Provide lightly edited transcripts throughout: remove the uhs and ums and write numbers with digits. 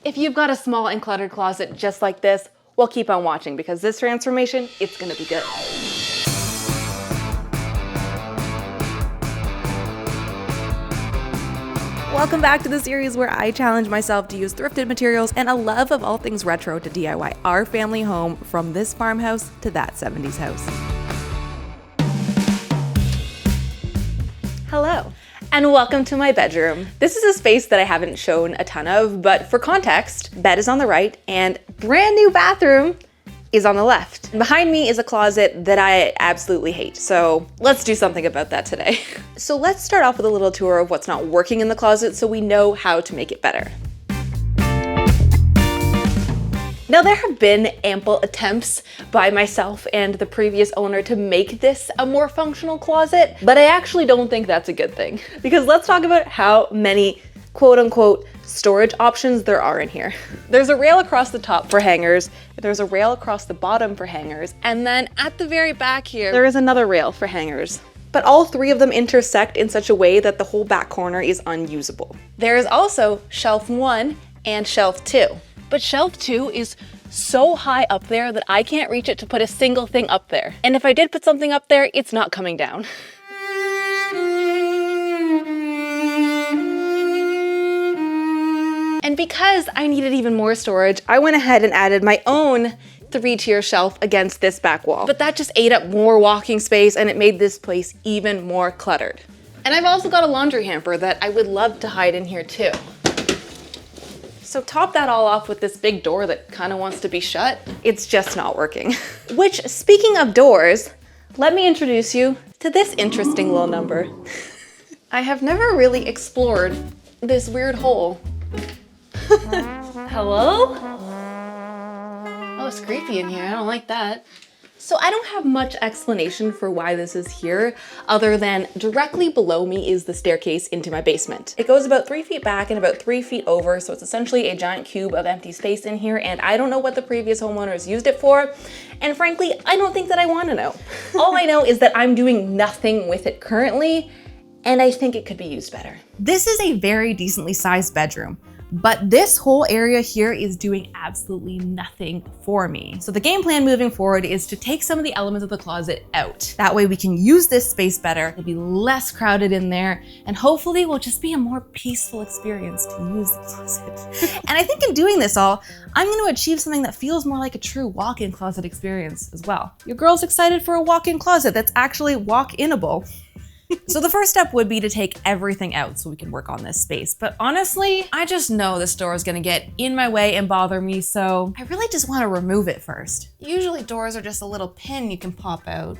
If you've got a small and cluttered closet just like this, well, keep on watching because this transformation, it's gonna be good. Welcome back to the series where I challenge myself to use thrifted materials and a love of all things retro to DIY our family home from this farmhouse to that 70s house. Hello, and welcome to my bedroom. This is a space that I haven't shown a ton of, but for context, bed is on the right and brand new bathroom is on the left. And behind me is a closet that I absolutely hate, so let's do something about that today. So let's start off with a little tour of what's not working in the closet so we know how to make it better. Now, there have been ample attempts by myself and the previous owner to make this a more functional closet, but I actually don't think that's a good thing. Because let's talk about how many quote unquote storage options there are in here. There's a rail across the top for hangers, there's a rail across the bottom for hangers, and then at the very back here, there is another rail for hangers. But all three of them intersect in such a way that the whole back corner is unusable. There is also shelf 1 and shelf 2. But shelf 2 is so high up there that I can't reach it to put a single thing up there. And if I did put something up there, it's not coming down. And because I needed even more storage, I went ahead and added my own 3-tier shelf against this back wall. But that just ate up more walking space and it made this place even more cluttered. And I've also got a laundry hamper that I would love to hide in here too. So top that all off with this big door that kind of wants to be shut. It's just not working. Which, speaking of doors, let me introduce you to this interesting little number. I have never really explored this weird hole. Hello? Oh, it's creepy in here. I don't like that. So I don't have much explanation for why this is here, other than directly below me is the staircase into my basement. It goes about 3 feet back and about 3 feet over, so it's essentially a giant cube of empty space in here, and I don't know what the previous homeowners used it for, and frankly, I don't think that I want to know. All I know is that I'm doing nothing with it currently, and I think it could be used better. This is a very decently sized bedroom, but this whole area here is doing absolutely nothing for me. So the game plan moving forward is to take some of the elements of the closet out. That way we can use this space better, it'll be less crowded in there, and hopefully it will just be a more peaceful experience to use the closet. And I think in doing this all, I'm gonna achieve something that feels more like a true walk-in closet experience as well. Your girl's excited for a walk-in closet that's actually walk-inable. So the first step would be to take everything out so we can work on this space. But honestly, I just know this door is gonna get in my way and bother me, so I really just wanna remove it first. Usually doors are just a little pin you can pop out,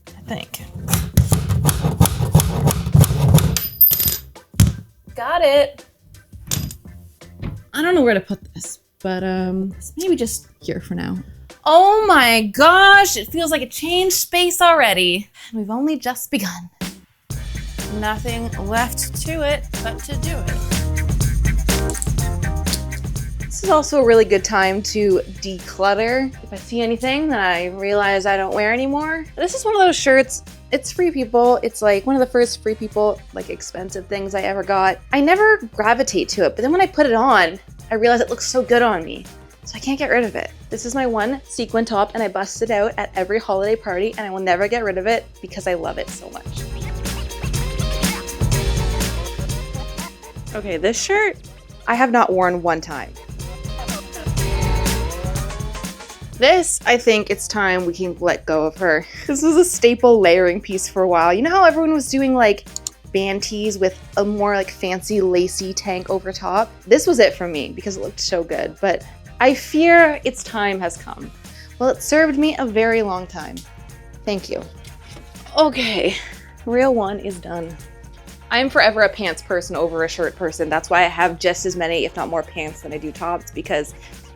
I think. Got it. I don't know where to put this, but maybe just here for now. Oh my gosh, it feels like a changed space already. We've only just begun. Nothing left to it but to do it. This is also a really good time to declutter. If I see anything that I realize I don't wear anymore. This is one of those shirts, it's Free People. It's like one of the first Free People, like expensive things I ever got. I never gravitate to it, but then when I put it on, I realize it looks so good on me. So I can't get rid of it. This is my one sequin top and I bust it out at every holiday party and I will never get rid of it because I love it so much. Okay, this shirt, I have not worn one time. This, I think it's time we can let go of her. This was a staple layering piece for a while. You know how everyone was doing like band tees with a more like fancy lacy tank over top? This was it for me because it looked so good, but I fear its time has come. Well, it served me a very long time. Thank you. Okay, reel 1 is done. I'm forever a pants person over a shirt person. That's why I have just as many, if not more, pants than I do tops, because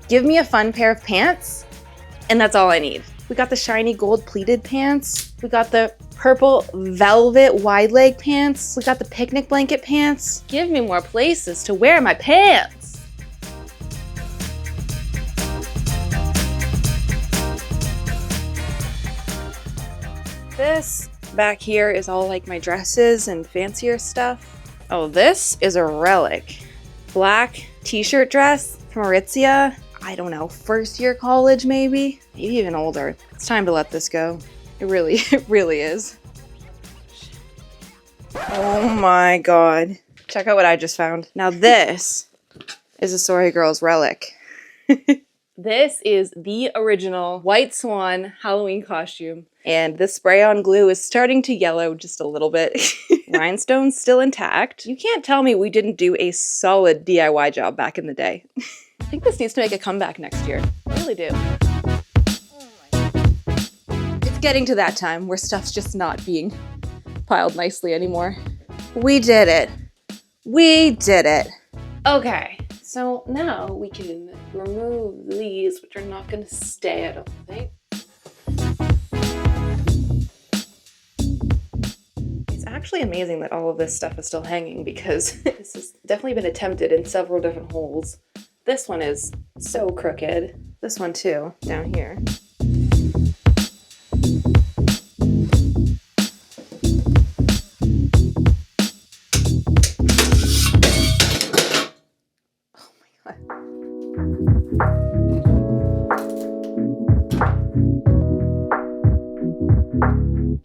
give me a fun pair of pants and that's all I need. We got the shiny gold pleated pants. We got the purple velvet wide leg pants. We got the picnic blanket pants. Give me more places to wear my pants. This back here is all like my dresses and fancier stuff. Oh, this is a relic. Black t-shirt dress. from Aritzia. I don't know, first year college maybe even older. It's time to let this go. It really is. Oh my God. Check out what I just found. Now this is a TheSorryGirls relic. This is the original White Swan Halloween costume. And the spray-on glue is starting to yellow just a little bit. Rhinestone's still intact. You can't tell me we didn't do a solid DIY job back in the day. I think this needs to make a comeback next year. I really do. It's getting to that time where stuff's just not being piled nicely anymore. We did it. We did it. Okay, so now we can remove these, which are not gonna stay, I don't think. It's actually amazing that all of this stuff is still hanging because this has definitely been attempted in several different holes. This one is so crooked. This one too, down here.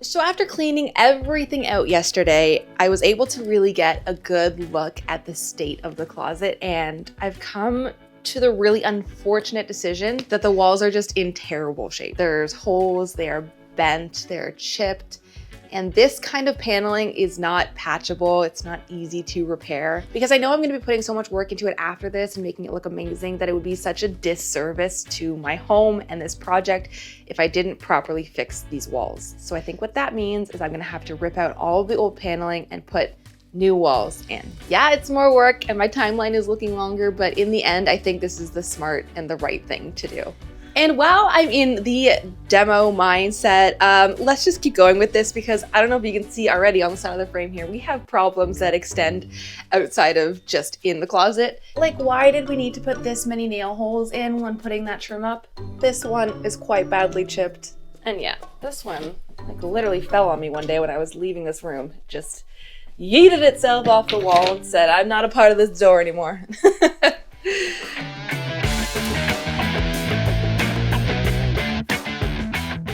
So after cleaning everything out yesterday, I was able to really get a good look at the state of the closet, and I've come to the really unfortunate decision that the walls are just in terrible shape. There's holes, they are bent, they're chipped, and this kind of paneling is not patchable. It's not easy to repair because I know I'm going to be putting so much work into it after this and making it look amazing that it would be such a disservice to my home and this project if I didn't properly fix these walls. So I think what that means is I'm going to have to rip out all of the old paneling and put new walls in. Yeah, it's more work and my timeline is looking longer, but in the end, I think this is the smart and the right thing to do. And while I'm in the demo mindset, let's just keep going with this because I don't know if you can see already on the side of the frame here, we have problems that extend outside of just in the closet. Like, why did we need to put this many nail holes in when putting that trim up? This one is quite badly chipped. And yeah, this one like literally fell on me one day when I was leaving this room. Just yeeted itself off the wall and said, I'm not a part of this door anymore.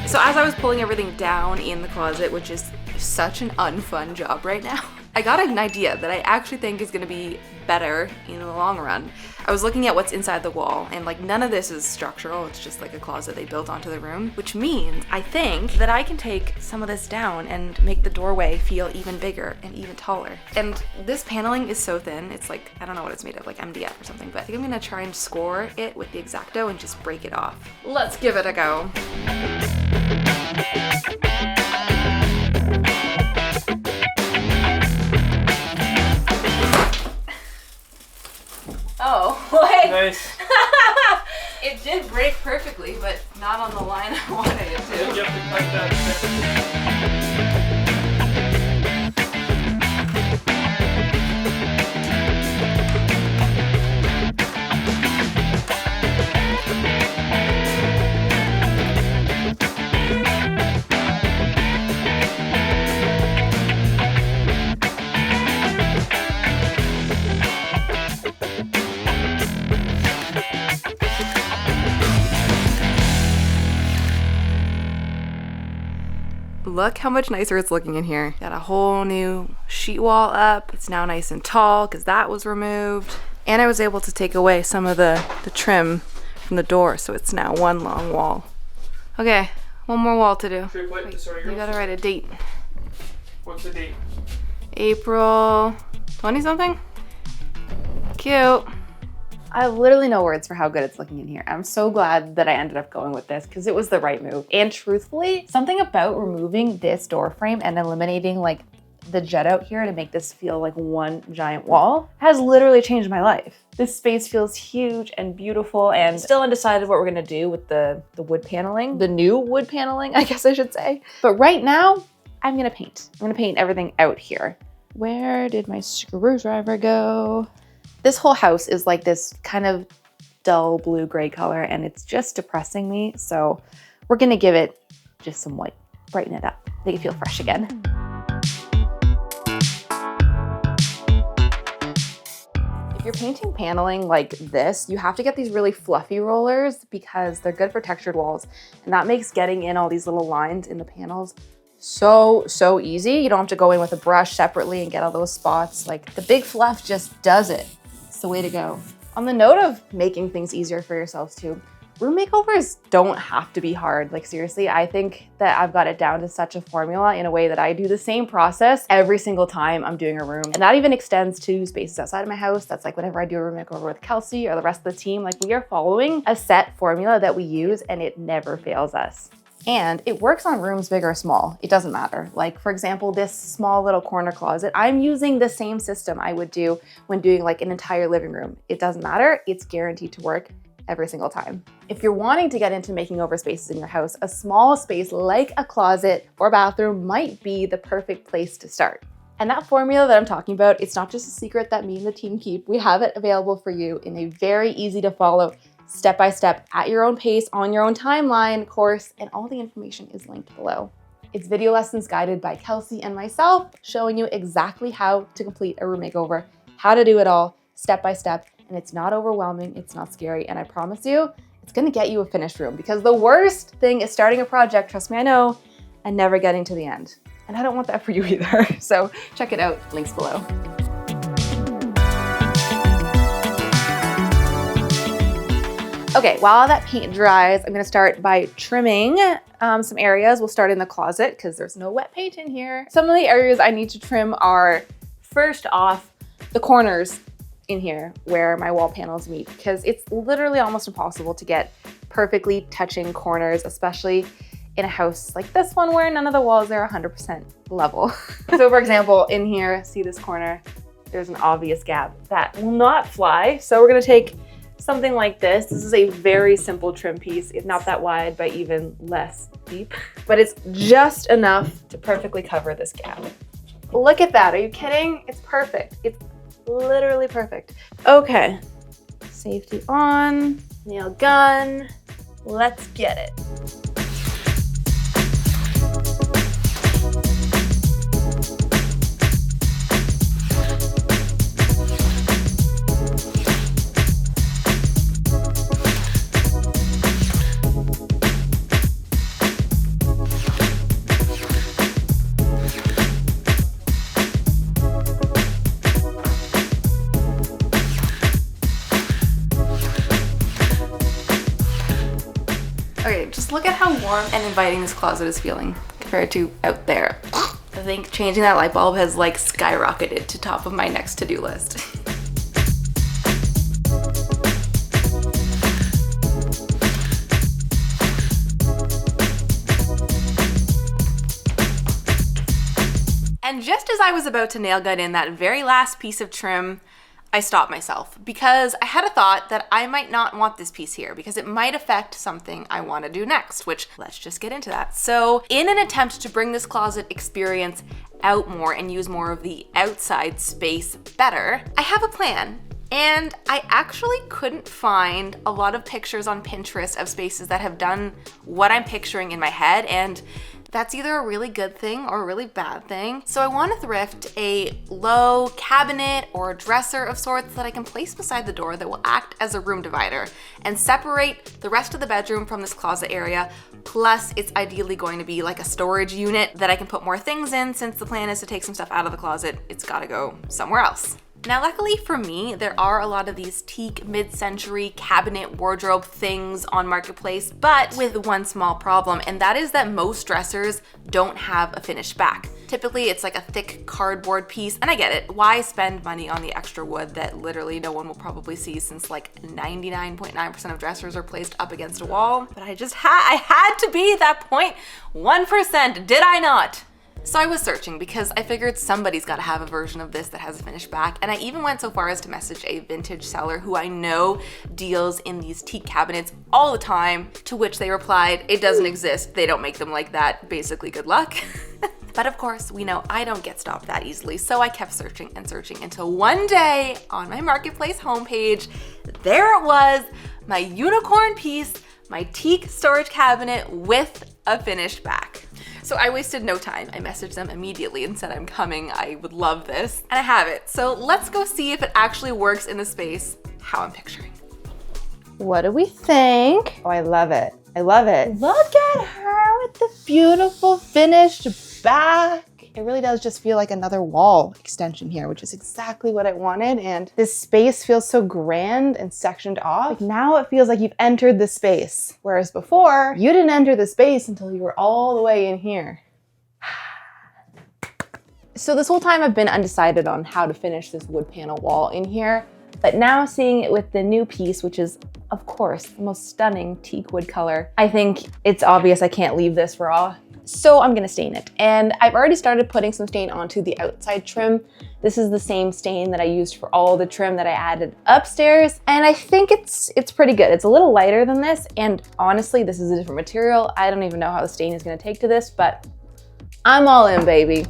So as I was pulling everything down in the closet, which is such an unfun job right now, I got an idea that I actually think is gonna be better in the long run. I was looking at what's inside the wall and like none of this is structural, it's just like a closet they built onto the room, which means I think that I can take some of this down and make the doorway feel even bigger and even taller. And this paneling is so thin, it's like, I don't know what it's made of, like MDF or something, but I think I'm gonna try and score it with the X-Acto and just break it off. Let's give it a go. Oh, like, nice. It did break perfectly, but not on the line I wanted it to. You have to cut that. Look how much nicer it's looking in here. Got a whole new sheet wall up. It's now nice and tall because that was removed. And I was able to take away some of the trim from the door, so it's now one long wall. Okay, one more wall to do. Should we play TheSorryGirls? You gotta write a date. What's the date? April 20-something? Cute. I have literally no words for how good it's looking in here. I'm so glad that I ended up going with this because it was the right move. And truthfully, something about removing this door frame and eliminating like the jet out here to make this feel like one giant wall has literally changed my life. This space feels huge and beautiful, and still undecided what we're gonna do with the wood paneling, the new wood paneling, I guess I should say. But right now, I'm gonna paint. I'm gonna paint everything out here. Where did my screwdriver go? This whole house is like this kind of dull blue-gray color, and it's just depressing me. So we're gonna give it just some white, brighten it up, make it feel fresh again. If you're painting paneling like this, you have to get these really fluffy rollers because they're good for textured walls. And that makes getting in all these little lines in the panels so easy. You don't have to go in with a brush separately and get all those spots. Like the big fluff just does it. It's the way to go. On the note of making things easier for yourselves too, room makeovers don't have to be hard. Like seriously, I think that I've got it down to such a formula in a way that I do the same process every single time I'm doing a room. And that even extends to spaces outside of my house. That's like whenever I do a room makeover with Kelsey or the rest of the team, like we are following a set formula that we use and it never fails us. And it works on rooms big or small. It doesn't matter. Like for example, this small little corner closet, I'm using the same system I would do when doing like an entire living room. It doesn't matter. It's guaranteed to work every single time. If you're wanting to get into making over spaces in your house, a small space like a closet or bathroom might be the perfect place to start. And that formula that I'm talking about, it's not just a secret that me and the team keep. We have it available for you in a very easy to follow, step-by-step, at your own pace, on your own timeline course, and all the information is linked below. It's video lessons guided by Kelsey and myself, showing you exactly how to complete a room makeover, how to do it all, step-by-step, and it's not overwhelming, it's not scary, and I promise you, it's gonna get you a finished room because the worst thing is starting a project, trust me, I know, and never getting to the end. And I don't want that for you either. So check it out, links below. Okay, while that paint dries, I'm gonna start by trimming some areas. We'll start in the closet because there's no wet paint in here. Some of the areas I need to trim are, first off, the corners in here where my wall panels meet, because it's literally almost impossible to get perfectly touching corners, especially in a house like this one where none of the walls are 100% level. So for example, in here, see this corner, there's an obvious gap that will not fly. So we're gonna take something like this. This is a very simple trim piece. It's not that wide, but even less deep, but it's just enough to perfectly cover this gap. Look at that, are you kidding? It's perfect. It's literally perfect. Okay, safety on, nail gun, let's get it. Okay, just look at how warm and inviting this closet is feeling compared to out there. I think changing that light bulb has like skyrocketed to top of my next to-do list. And just as I was about to nail gun in that very last piece of trim, I stopped myself because I had a thought that I might not want this piece here because it might affect something I want to do next, which let's just get into that. So in an attempt to bring this closet experience out more and use more of the outside space better, I have a plan. And I actually couldn't find a lot of pictures on Pinterest of spaces that have done what I'm picturing in my head, and that's either a really good thing or a really bad thing. So I want to thrift a low cabinet or a dresser of sorts that I can place beside the door that will act as a room divider and separate the rest of the bedroom from this closet area. Plus, it's ideally going to be like a storage unit that I can put more things in. Since the plan is to take some stuff out of the closet, it's gotta go somewhere else. Now, luckily for me, there are a lot of these teak mid-century cabinet wardrobe things on Marketplace, but with one small problem, and that is that most dressers don't have a finished back. Typically, it's like a thick cardboard piece, and I get it. Why spend money on the extra wood that literally no one will probably see, since like 99.9% of dressers are placed up against a wall? But I had to be that 0.1%, did I not? So I was searching because I figured somebody's got to have a version of this that has a finished back, and I even went so far as to message a vintage seller who I know deals in these teak cabinets all the time, to which they replied, "It doesn't exist, they don't make them like that, basically good luck." But of course, we know I don't get stopped that easily, so I kept searching and searching until one day on my Marketplace homepage, there it was, my unicorn piece, my teak storage cabinet with a finished back. So I wasted no time. I messaged them immediately and said I'm coming. I would love this. And I have it. So let's go see if it actually works in the space how I'm picturing. What do we think? Oh, I love it. I love it. Look at her with the beautiful finished back. It really does just feel like another wall extension here, which is exactly what I wanted. And this space feels so grand and sectioned off. Like now it feels like you've entered the space. Whereas before, you didn't enter the space until you were all the way in here. So this whole time I've been undecided on how to finish this wood panel wall in here. But now seeing it with the new piece, which is of course the most stunning teak wood color, I think it's obvious I can't leave this raw. So I'm gonna stain it. And I've already started putting some stain onto the outside trim. This is the same stain that I used for all the trim that I added upstairs. And I think it's pretty good. It's a little lighter than this. And honestly, this is a different material. I don't even know how the stain is gonna take to this, but I'm all in, baby.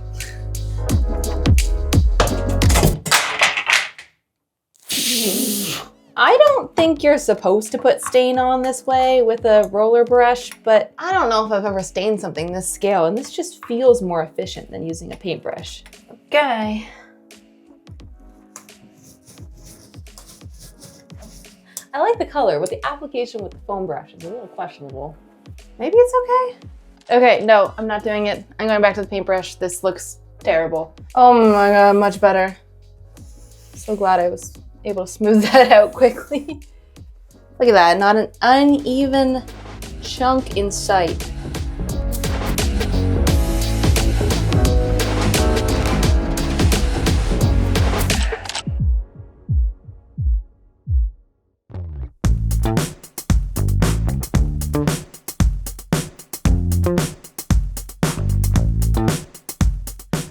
I don't think you're supposed to put stain on this way with a roller brush, but I don't know if I've ever stained something this scale, and this just feels more efficient than using a paintbrush. Okay. I like the color, but the application with the foam brush is a little questionable. Maybe it's okay. Okay, no, I'm not doing it. I'm going back to the paintbrush. This looks terrible. Oh my God, much better. So glad I was able to smooth that out quickly. Look at that, not an uneven chunk in sight.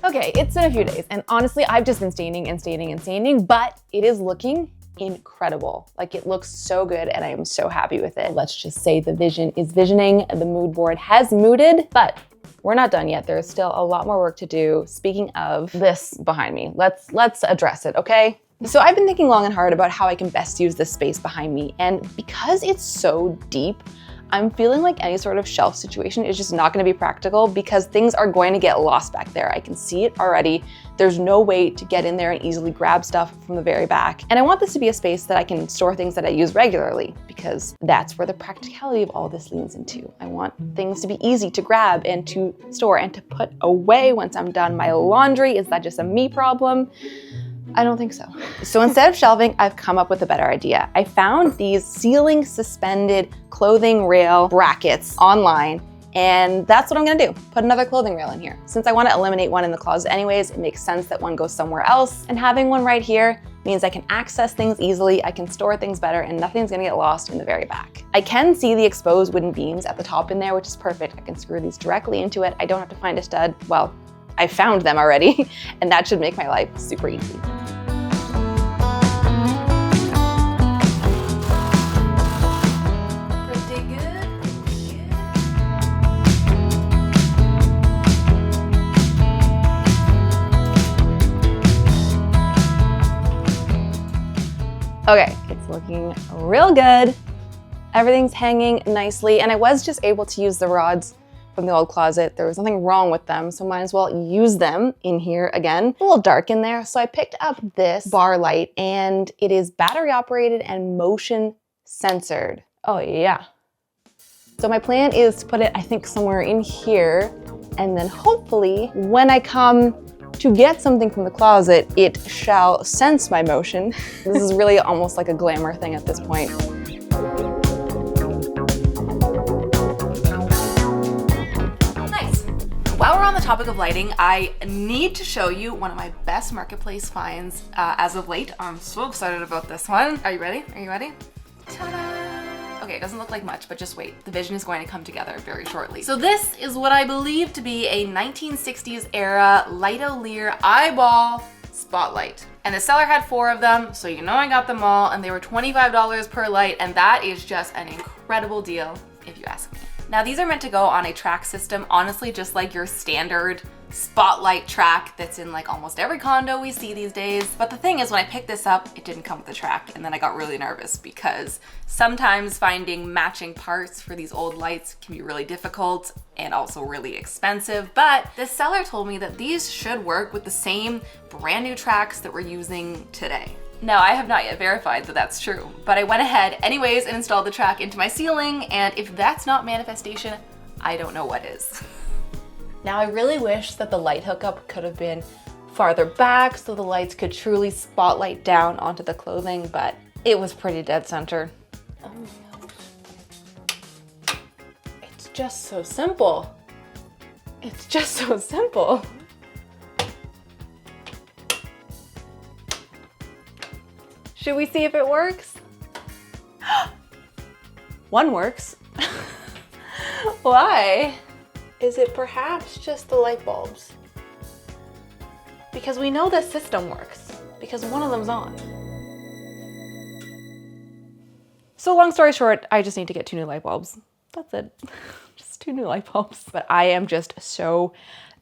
Okay, it's been a few days, and honestly, I've just been staining and staining and staining, but it is looking incredible. Like, it looks so good, and I am so happy with it. Let's just say the vision is visioning. The mood board has mooded, but we're not done yet. There's still a lot more work to do. Speaking of this behind me, let's address it, okay? So I've been thinking long and hard about how I can best use this space behind me, and because it's so deep, I'm feeling like any sort of shelf situation is just not gonna be practical because things are going to get lost back there. I can see it already. There's no way to get in there and easily grab stuff from the very back. And I want this to be a space that I can store things that I use regularly because that's where the practicality of all this leans into. I want things to be easy to grab and to store and to put away once I'm done my laundry. Is that just a me problem? I don't think so. So instead of shelving, I've come up with a better idea. I found these ceiling suspended clothing rail brackets online, and that's what I'm gonna do. Put another clothing rail in here. Since I wanna eliminate one in the closet anyways, it makes sense that one goes somewhere else, and having one right here means I can access things easily, I can store things better, and nothing's gonna get lost in the very back. I can see the exposed wooden beams at the top in there, which is perfect. I can screw these directly into it. I don't have to find a stud. Well, I found them already, and that should make my life super easy. Okay, it's looking real good. Everything's hanging nicely, and I was just able to use the rods from the old closet. There was nothing wrong with them, so might as well use them in here again. A little dark in there, so I picked up this bar light, and it is battery operated and motion censored. Oh yeah. So my plan is to put it, I think, somewhere in here, and then hopefully when I come to get something from the closet, it shall sense my motion. This is really almost like a glamour thing at this point. Nice. While we're on the topic of lighting, I need to show you one of my best marketplace finds as of late. I'm so excited about this one. Are you ready? Are you ready? Ta-da! Okay, it doesn't look like much, but just wait. The vision is going to come together very shortly. So this is what I believe to be a 1960s era Litolier eyeball spotlight. And the seller had 4 of them, so you know I got them all, and they were $25 per light, and that is just an incredible deal, if you ask me. Now these are meant to go on a track system, honestly, just like your standard spotlight track that's in like almost every condo we see these days. But the thing is, when I picked this up, it didn't come with a track, and then I got really nervous because sometimes finding matching parts for these old lights can be really difficult and also really expensive. But this seller told me that these should work with the same brand new tracks that we're using today. Now, I have not yet verified that that's true, but I went ahead anyways and installed the track into my ceiling, and if that's not manifestation, I don't know what is. Now, I really wish that the light hookup could have been farther back so the lights could truly spotlight down onto the clothing, but it was pretty dead center. Oh no. It's just so simple. It's just so simple. Should we see if it works? One works. Why? Is it perhaps just the light bulbs? Because we know the system works, because one of them's on. So long story short, I just need to get 2 new light bulbs. That's it. Just 2 new light bulbs. But I am just so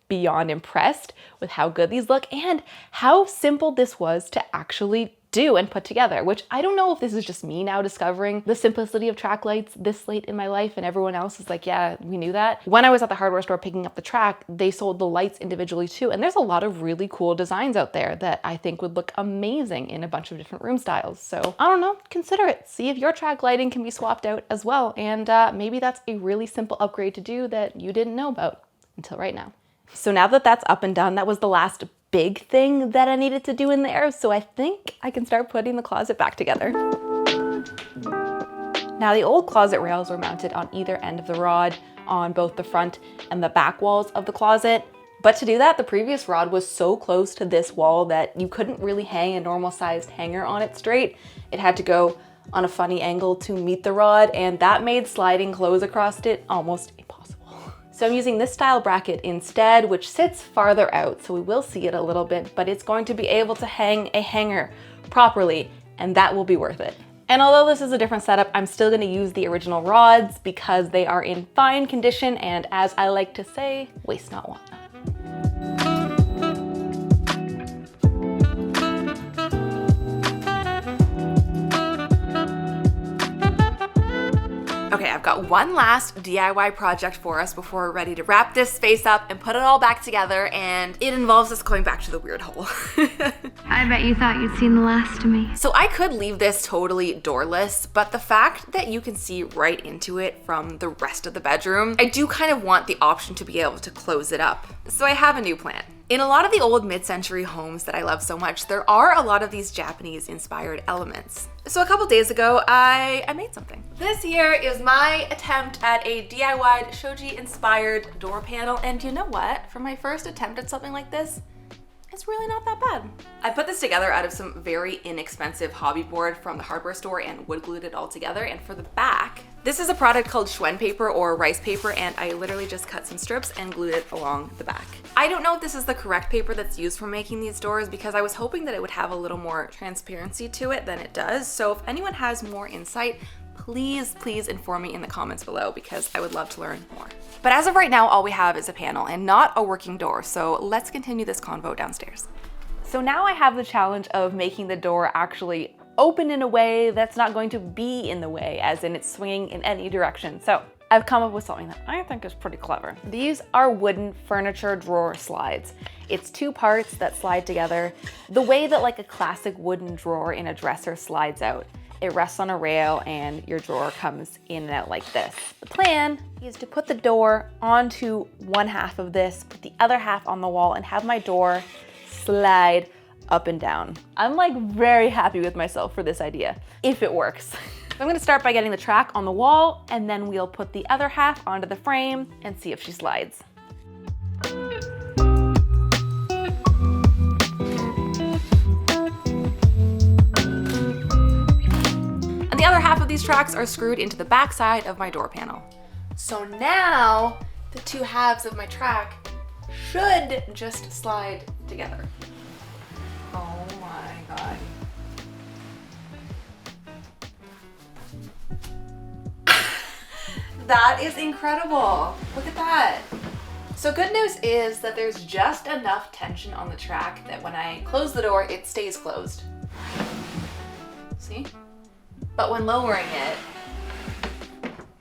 beyond impressed with how good these look and how simple this was to actually do and put together, which I don't know if this is just me now discovering the simplicity of track lights this late in my life and everyone else is like, yeah, we knew that. When I was at the hardware store picking up the track, they sold the lights individually too, and there's a lot of really cool designs out there that I think would look amazing in a bunch of different room styles. So I don't know, consider it. See if your track lighting can be swapped out as well, and maybe that's a really simple upgrade to do that you didn't know about until right now. So now that that's up and done, that was the last big thing that I needed to do in there, so I think I can start putting the closet back together. Now the old closet rails were mounted on either end of the rod on both the front and the back walls of the closet. But to do that, the previous rod was so close to this wall that you couldn't really hang a normal sized hanger on it straight. It had to go on a funny angle to meet the rod, and that made sliding clothes across it almost impossible. So I'm using this style bracket instead, which sits farther out, so we will see it a little bit, but it's going to be able to hang a hanger properly, and that will be worth it. And although this is a different setup, I'm still gonna use the original rods because they are in fine condition, and as I like to say, waste not, want not. Okay, I've got one last DIY project for us before we're ready to wrap this space up and put it all back together, and it involves us going back to the weird hole. I bet you thought you'd seen the last of me. So I could leave this totally doorless, but the fact that you can see right into it from the rest of the bedroom, I do kind of want the option to be able to close it up. So I have a new plan. In a lot of the old mid-century homes that I love so much, there are a lot of these Japanese-inspired elements. So a couple days ago, I made something. This here is my attempt at a DIY shoji-inspired door panel, and you know what? For my first attempt at something like this, it's really not that bad. I put this together out of some very inexpensive hobby board from the hardware store and wood glued it all together. And for the back, this is a product called Schwen paper or rice paper, and I literally just cut some strips and glued it along the back. I don't know if this is the correct paper that's used for making these doors because I was hoping that it would have a little more transparency to it than it does. So if anyone has more insight, please inform me in the comments below because I would love to learn more. But as of right now, all we have is a panel and not a working door. So let's continue this convo downstairs. So now I have the challenge of making the door actually open in a way that's not going to be in the way, as in it's swinging in any direction. So I've come up with something that I think is pretty clever. These are wooden furniture drawer slides. It's 2 parts that slide together the way that like a classic wooden drawer in a dresser slides out. It rests on a rail and your drawer comes in and out like this. The plan is to put the door onto one half of this, put the other half on the wall, and have my door slide up and down. I'm like very happy with myself for this idea, if it works. I'm gonna start by getting the track on the wall, and then we'll put the other half onto the frame and see if she slides. The other half of these tracks are screwed into the back side of my door panel. So now the 2 halves of my track should just slide together. Oh my God. That is incredible. Look at that. So good news is that there's just enough tension on the track that when I close the door, it stays closed. See? But when lowering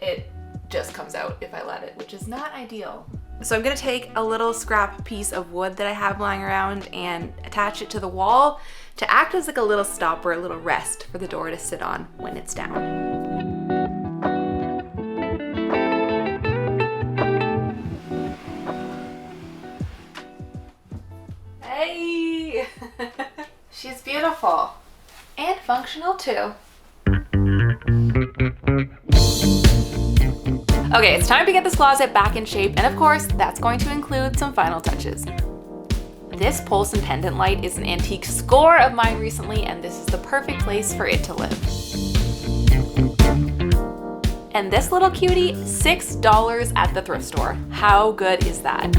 it just comes out if I let it, which is not ideal. So I'm gonna take a little scrap piece of wood that I have lying around and attach it to the wall to act as like a little stopper, a little rest for the door to sit on when it's down. Hey! She's beautiful and functional too. Okay, it's time to get this closet back in shape, and of course, that's going to include some final touches. This pulse and pendant light is an antique score of mine recently, and this is the perfect place for it to live. And this little cutie, $6 at the thrift store. How good is that?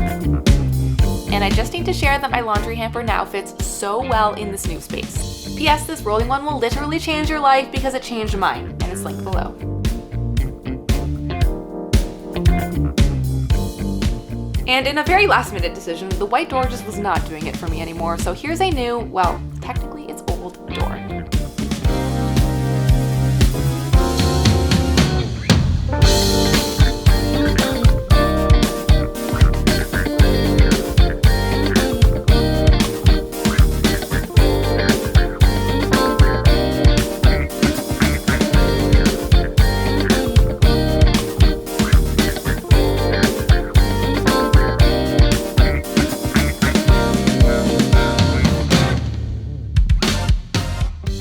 And I just need to share that my laundry hamper now fits so well in this new space. P.S. This rolling one will literally change your life because it changed mine, and it's linked below. And in a very last minute decision, the white door just was not doing it for me anymore, so here's a new, well, technically it's old door.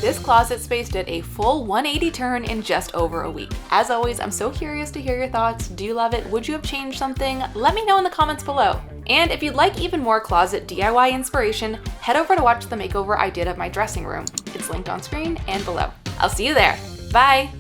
This closet space did a full 180 turn in just over a week. As always, I'm so curious to hear your thoughts. Do you love it? Would you have changed something? Let me know in the comments below. And if you'd like even more closet DIY inspiration, head over to watch the makeover I did of my dressing room. It's linked on screen and below. I'll see you there. Bye!